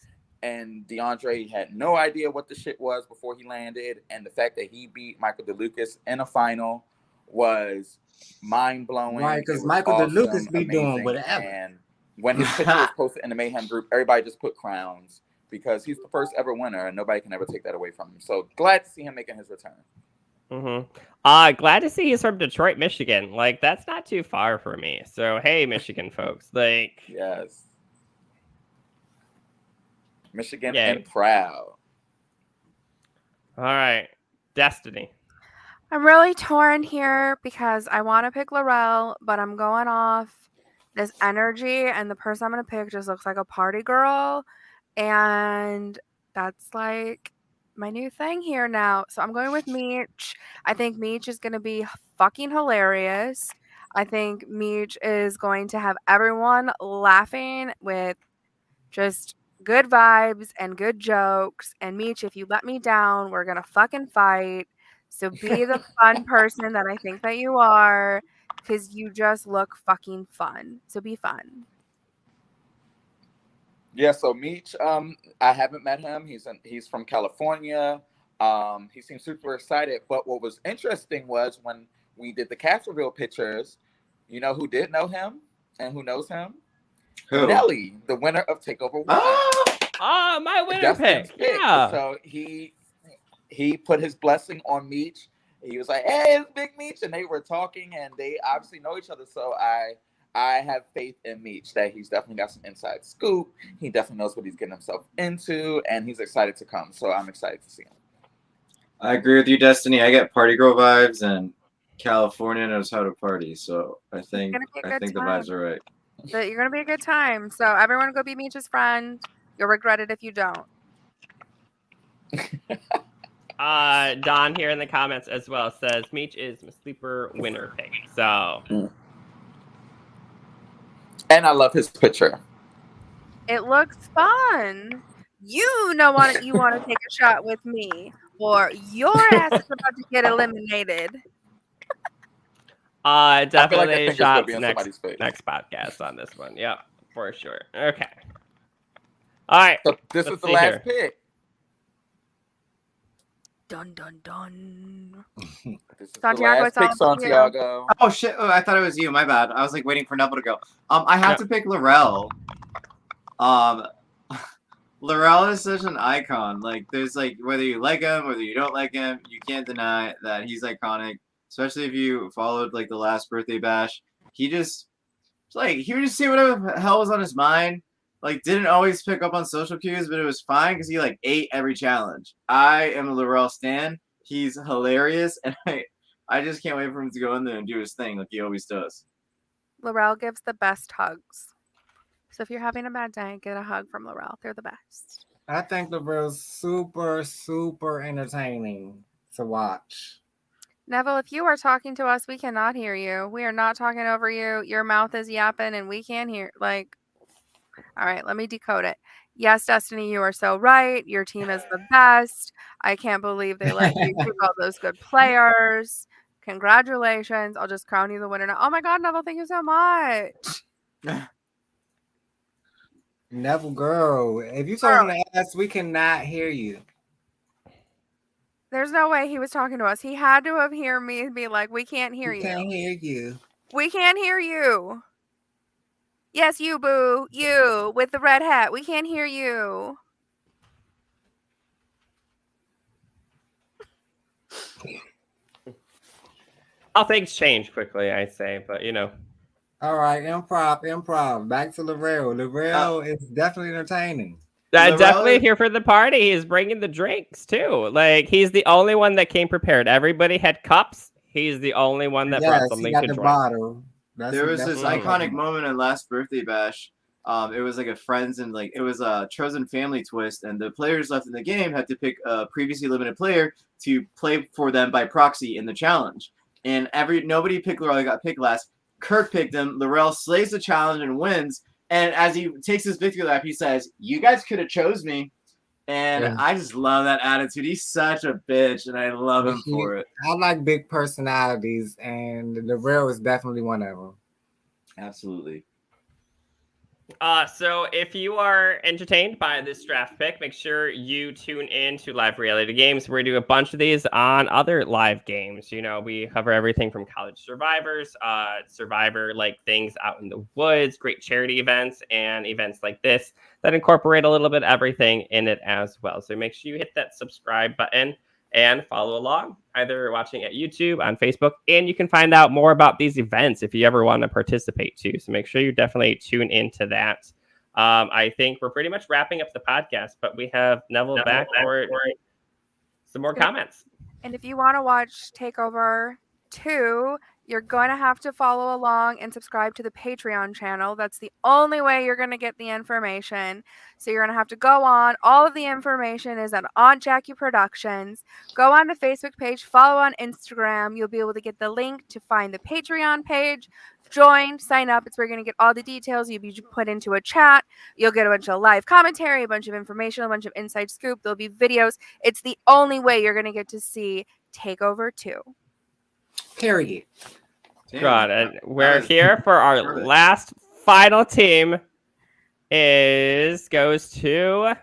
And DeAndre had no idea what the shit was before he landed. And the fact that he beat Michael DeLucas in a final was mind-blowing. Right, because It was Michael awesome, DeLucas be doing amazing. whatever. And when his picture was posted in the Mayhem group, everybody just put crowns because he's the first ever winner and nobody can ever take that away from him. So glad to see him making his return. Glad to see he's from Detroit, Michigan. Like, that's not too far for me. So, hey, Michigan folks. Like, yes. Michigan Yay. and proud. All right. Destiny. I'm really torn here because I want to pick Laurel, but I'm going off this energy, and the person I'm going to pick just looks like a party girl. And that's like my new thing here now. So I'm going with Meech. I think Meech is going to be fucking hilarious. I think Meech is going to have everyone laughing with just good vibes and good jokes. And Meech, if you let me down, we're going to fucking fight. So be the fun person that I think that you are, because you just look fucking fun. So be fun. Yeah, so Meech, I haven't met him. He's from California. He seems super excited. But what was interesting was when we did the cast reveal pictures, you know who did know him and who knows him? Who? Nelly, the winner of Take Ovah. My winner Dustin's pick. Yeah. So he put his blessing on Meech. He was like, "Hey, it's Big Meech," and they were talking, and they obviously know each other. So I have faith in Meech that he's definitely got some inside scoop. He definitely knows what he's getting himself into, and he's excited to come. So I'm excited to see him. I agree with you, Destiny. I get party girl vibes, and California knows how to party. So I think the vibes are right. But you're gonna be a good time. So everyone go be Meech's friend. You'll regret it if you don't. Don here in the comments as well says Meech is my sleeper winner pick. So And I love his picture. It looks fun. You know what you want to take a shot with me, or your ass is about to get eliminated. Definitely like shots next podcast on this one. Yeah, for sure. Okay. All right. So this is the last pick. Dun dun dun. This is Santiago, the last pick, Santiago. Oh shit! Oh, I thought it was you. My bad. I was like waiting for Neville to go. I have to pick Laurel. Laurel is such an icon. Like, there's like whether you like him, whether you don't like him, you can't deny that he's iconic. Especially if you followed like the last birthday bash. He would just say whatever the hell was on his mind. Like, didn't always pick up on social cues, but it was fine because he like ate every challenge. I am a Laurel stan. He's hilarious, and I just can't wait for him to go in there and do his thing like he always does. Laurel gives the best hugs. So if you're having a bad day, get a hug from Laurel. They're the best. I think Laurel's super, super entertaining to watch. Neville, if you are talking to us, we cannot hear you. We are not talking over you. Your mouth is yapping and we can't hear. Like, all right, let me decode it. Yes, Destiny, you are so right. Your team is the best. I can't believe they let you pick all those good players. Congratulations. I'll just crown you the winner now. Oh my God, Neville, thank you so much. Neville, girl, if you talking to us, we cannot hear you. There's no way he was talking to us. He had to have heard me and be like, we can't hear you. We can't hear you. We can't hear you. Yes, you, boo. You with the red hat. We can't hear you. All things change quickly, I say, but you know. All right, improv. Back to Laurel. Laurel is definitely entertaining. Definitely here for the party. He's bringing the drinks too. Like, he's the only one that came prepared. Everybody had cups. He's the only one that brought something to drink. Bottle. There was this iconic moment in last birthday bash. It was like a friends and like it was a chosen family twist, and the players left in the game had to pick a previously eliminated player to play for them by proxy in the challenge. And nobody picked Laurel. He got picked last. Kirk picked him. Laurel slays the challenge and wins. And as he takes his victory lap, he says, "You guys could have chose me." And Yeah. I just love that attitude. He's such a bitch, and I love him for it. I like big personalities, and the real is definitely one of them. Absolutely. So if you are entertained by this draft pick, make sure you tune in to Live Reality Games. We're doing a bunch of these on other live games. You know, we cover everything from college survivors, survivor-like things out in the woods, great charity events, and events like this that incorporate a little bit of everything in it as well. So make sure you hit that subscribe button and follow along, either watching at YouTube, on Facebook, and you can find out more about these events if you ever want to participate too. So make sure you definitely tune into that. I think we're pretty much wrapping up the podcast, but we have Neville back for some more comments. And if you want to watch Take Over 2, you're going to have to follow along and subscribe to the Patreon channel. That's the only way you're going to get the information. So you're going to have to go on. All of the information is on Aunt Jackie Productions. Go on the Facebook page, follow on Instagram. You'll be able to get the link to find the Patreon page. Join, sign up. It's where you're going to get all the details. You'll be put into a chat. You'll get a bunch of live commentary, a bunch of information, a bunch of inside scoop. There'll be videos. It's the only way you're going to get to see Take Over 2. Period. God, and we're here for our last final team. Goes to,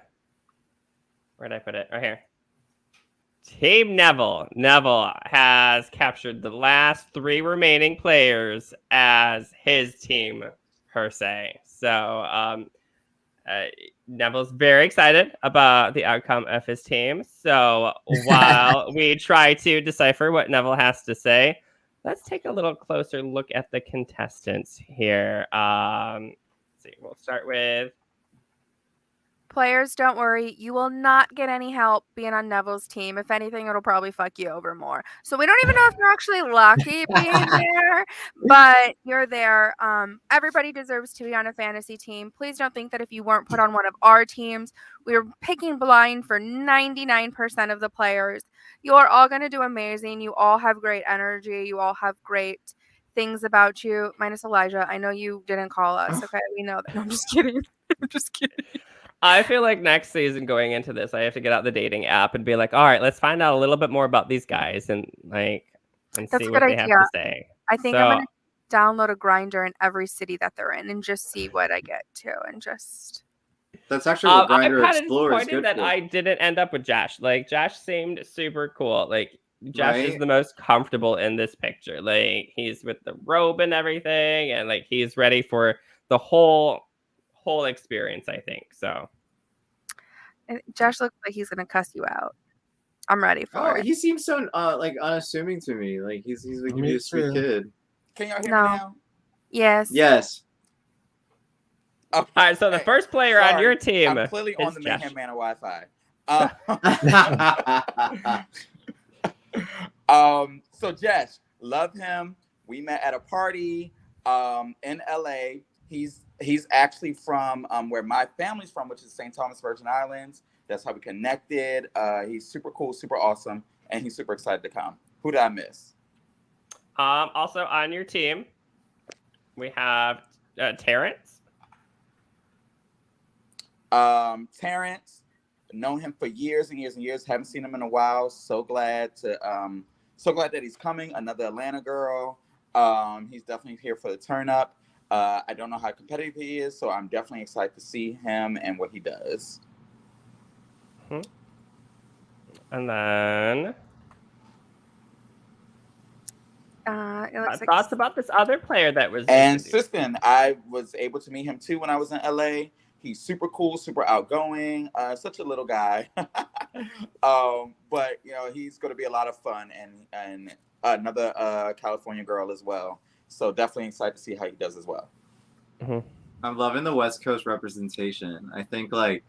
where did I put it? Right here. Team Neville. Neville has captured the last 3 remaining players as his team, per se. So Neville's very excited about the outcome of his team. So while we try to decipher what Neville has to say, let's take a little closer look at the contestants here. Let's see, we'll start with Players, don't worry. You will not get any help being on Neville's team. If anything, it'll probably fuck you over more. So we don't even know if you're actually lucky being there, but you're there. Everybody deserves to be on a fantasy team. Please don't think that if you weren't put on one of our teams, we were picking blind for 99% of the players. You are all going to do amazing. You all have great energy. You all have great things about you, minus Elijah. I know you didn't call us. Okay, we know that. No, I'm just kidding. I'm just kidding. I feel like next season going into this, I have to get out the dating app and be like, all right, let's find out a little bit more about these guys and see what they have to say. I think I'm going to download a grinder in every city that they're in and just see what I get to and just. That's actually what Grindr I'm kind of Explorer is disappointed good that for. I didn't end up with Josh. Like, Josh seemed super cool. Like, Josh is the most comfortable in this picture. Like, he's with the robe and everything, and like he's ready for the whole experience, I think. So Josh looks like he's gonna cuss you out. I'm ready for it. He seems so like unassuming to me. Like he's like a sweet kid. Can y'all hear me now? Yes. Yes. All right, so the first player on your team I'm clearly on the Josh. Mayhem Manor Wi-Fi. So Josh, love him. We met at a party in LA. He's actually from where my family's from, which is St. Thomas Virgin Islands. That's how we connected. He's super cool, super awesome, and he's super excited to come. Who did I miss? Also on your team, we have Terrence. Terrence, known him for years and years and years. Haven't seen him in a while. So glad that he's coming. Another Atlanta girl. He's definitely here for the turn up. I don't know how competitive he is, so I'm definitely excited to see him and what he does. And then it looks thoughts about this other player that was and Sistan. I was able to meet him too when I was in LA. He's super cool, super outgoing, such a little guy. But you know, he's going to be a lot of fun, and another California girl as well. So definitely excited to see how he does as well. I'm loving the West Coast representation. I think like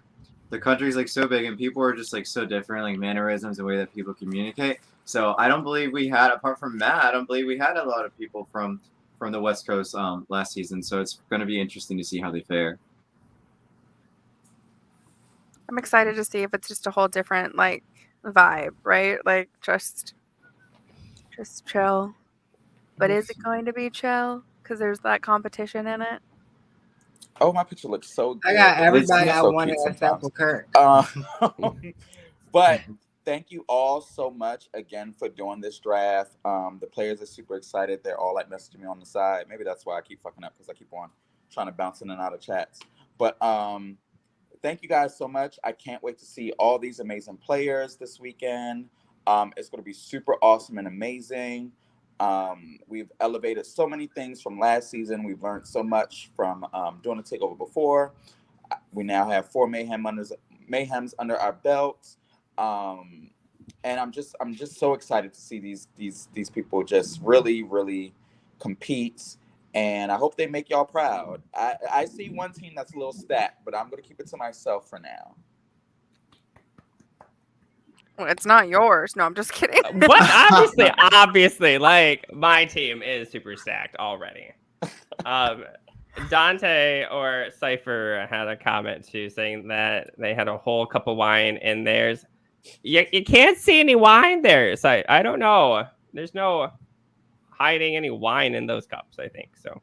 the country's like so big and people are just like so different, like mannerisms and the way that people communicate. So I don't believe we had, apart from Matt, I don't believe we had a lot of people from the West Coast last season. So it's going to be interesting to see how they fare. I'm excited to see if it's just a whole different like vibe, right? Like just chill. But is it going to be chill? Because there's that competition in it. Oh, my picture looks so good. I got The list everybody is I so wanted cute except sometimes. for Kirk. But thank you all so much again for doing this draft. The players are super excited. They're all like messaging me on the side. Maybe that's why I keep fucking up, because I keep on trying to bounce in and out of chats. But thank you guys so much. I can't wait to see all these amazing players this weekend. It's going to be super awesome and amazing. We've elevated so many things from last season. We've learned so much from doing the takeover before. We now have 4 mayhems under our belts, and I'm just so excited to see these people just really compete. And I hope they make y'all proud. I see one team that's a little stacked, but I'm gonna keep it to myself for now. Well, it's not yours. No, I'm just kidding. What? Obviously, like my team is super stacked already. Dante or Cypher had a comment too, saying that they had a whole cup of wine in theirs. You can't see any wine there, so I don't know. There's no hiding any wine in those cups, I think so.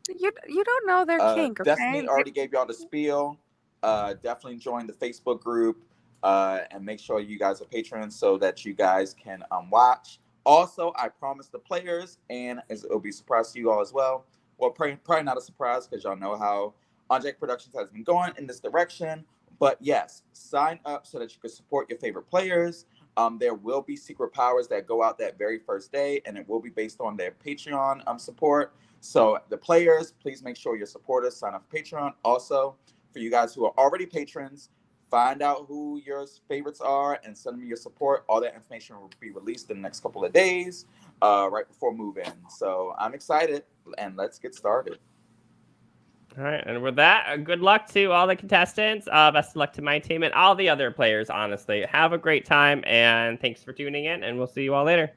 You don't know their kink, okay? Destiny already gave y'all the spiel. Definitely join the Facebook group, and make sure you guys are patrons so that you guys can watch. Also, I promised the players, and it'll be a surprise to you all as well. Well, probably not a surprise, because y'all know how On-Jack Productions has been going in this direction. But yes, sign up so that you can support your favorite players. There will be secret powers that go out that very first day, and it will be based on their Patreon support. So the players, please make sure your supporters sign up for Patreon. Also, for you guys who are already patrons, find out who your favorites are and send them your support. All that information will be released in the next couple of days, right before move-in. So I'm excited, and let's get started. All right, and with that, good luck to all the contestants. Best of luck to my team and all the other players, honestly. Have a great time, and thanks for tuning in, and we'll see you all later.